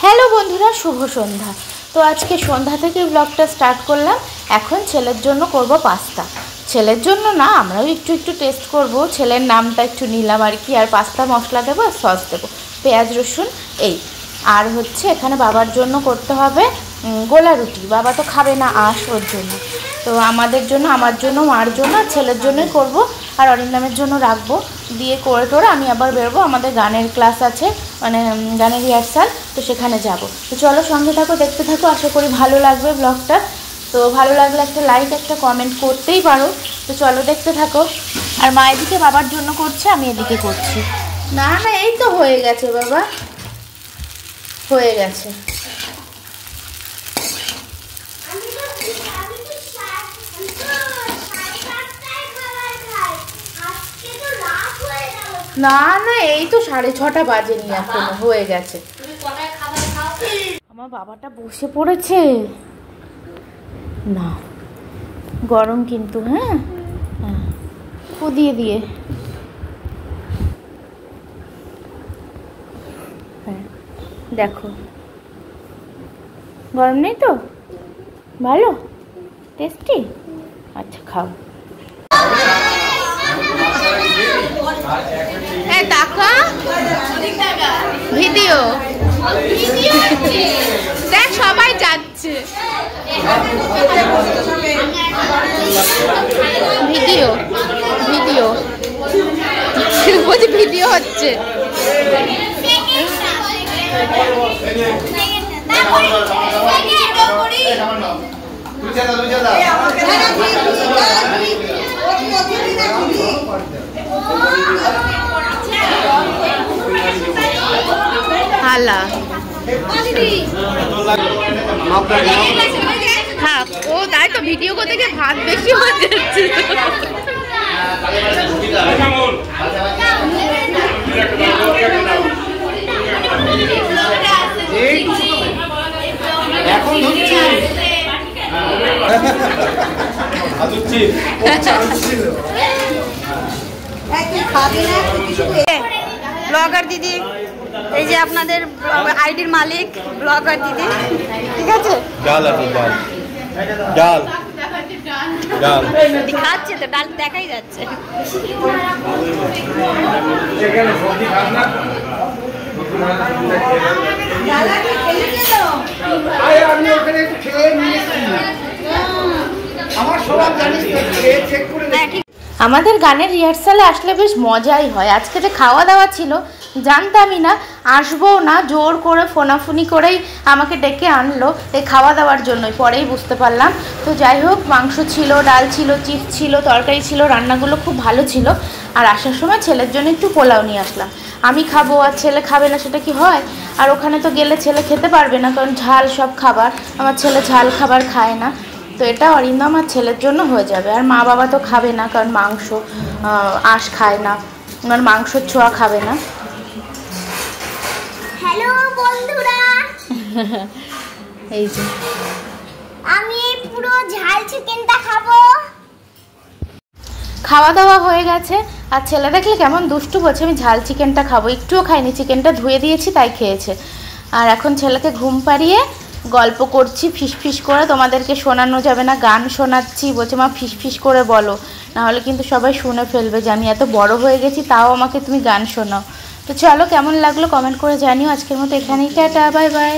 Hello বন্ধুরা, শুভ সন্ধ্যা। তো আজকে সন্ধ্যা থেকে ব্লগটা স্টার্ট করলাম। এখন ছেলের জন্য করব পাস্তা। ছেলের জন্য না, আমরাও একটু একটু টেস্ট করব। ছেলের নামটা একটু নিলাম আর কি। আর পাস্তা মশলা দেবো আর সস দেবো, পেঁয়াজ রসুন এই। আর হচ্ছে এখানে বাবার জন্য করতে হবে গোলা রুটি। বাবা তো খাবে না আঁশ, ওর জন্য। তো আমাদের জন্য, আমার জন্য, মার জন্য, ছেলের জন্যই করব। আর অরিন্দমের জন্য রাখবো। দিয়ে করে টোরে আমি আবার বেরোবো, আমাদের গানের ক্লাস আছে, মানে গানের রিহার্সাল, তো সেখানে যাব। তো চলো সঙ্গে থাকো, দেখতে থাকো, আশা করি ভালো লাগবে ব্লগটা। তো ভালো লাগলে একটা লাইক, একটা কমেন্ট করতেই পারো। তো চলো দেখতে থাকো। আর মা এদিকে বাবার জন্য করছে, আমি এদিকে করছি। না না, এই তো হয়ে গেছে বাবা, হয়ে গেছে। না না, এই তো 6:30 বাজেনি, এখনো হয়ে গেছে। আমার বাবাটা বসে পড়েছে না, গরম কিন্তু। হ্যাঁ হ্যাঁ, দিয়ে দিয়ে হ্যাঁ, দেখো গরম নেই তো, ভালো টেস্টি। আচ্ছা খাও। হ্যাঁ টাকা ভিডিও দেখ, সবাই যাচ্ছে। ভিডিও ভিডিও বলছি, ভিডিও হচ্ছে। হালা হ্যাঁ, ও তাই তো, ভিডিও করতে গিয়ে ভাত বেশি হয়ে যাচ্ছে। ব্লগার দিদি, এই যে আপনাদের আইডির মালিক ব্লগার দিদি, ঠিক আছে? ডাল আছে, ডাল ডাল ডাল খাচ্ছে তো, ডাল দেখাই যাচ্ছে। আমাদের গানের রিহার্সালে আসলে বেশ মজাই হয়। আজকে যে খাওয়া দাওয়া ছিল জানতামই না, আসবো না, জোর করে ফোনাফুনি করেই আমাকে ডেকে আনলো এই খাওয়া দাওয়ার জন্যই, পরেই বুঝতে পারলাম। তো যাই হোক, মাংস ছিল, ডাল ছিল, চিপস ছিল, তরকারি ছিল, রান্নাগুলো খুব ভালো ছিল। আর আসার সময় ছেলের জন্য একটু পোলাও নিয়ে আসলাম। আমি খাবো আর ছেলে খাবে না, সেটা কি হয়? আর ওখানে তো গেলে ছেলে খেতে পারবে না, কারণ ঝাল সব খাবার, আমার ছেলে ঝাল খাবার খায় না। তো এটা অরিন্দম আর ছেলের জন্য হয়ে যাবে। আর মা বাবা তো খাবে না, কারণ মাংস আঁশ খায় না, মানে মাংসর ছোঁয়া খাবে না। হ্যালো বন্ধুরা, এই যে আমি পুরো ঝাল চিকেনটা খাবো। খাওয়া দাওয়া হয়ে গেছে। আর ছেলে দেখলে কেমন দুষ্টু বলছে আমি ঝাল চিকেনটা খাবো। একটুও খাইনি, চিকেনটা ধুয়ে দিয়েছি তাই খেয়েছে। আর এখন ছেলেকে ঘুম পাড়িয়ে গল্প করছি ফিস ফিস করে। তোমাদেরকে শোনানো যাবে না, গান শোনাচ্ছি। বলছে মা ফিস ফিস করে বলো, নাহলে কিন্তু সবাই শুনে ফেলবে যে আমি এত বড় হয়ে গেছি, তাও আমাকে তুমি গান শোনাও। তো চলো, কেমন লাগলো কমেন্ট করে জানিও। আজকের মতো এখানেই, টাটা, বাই বাই।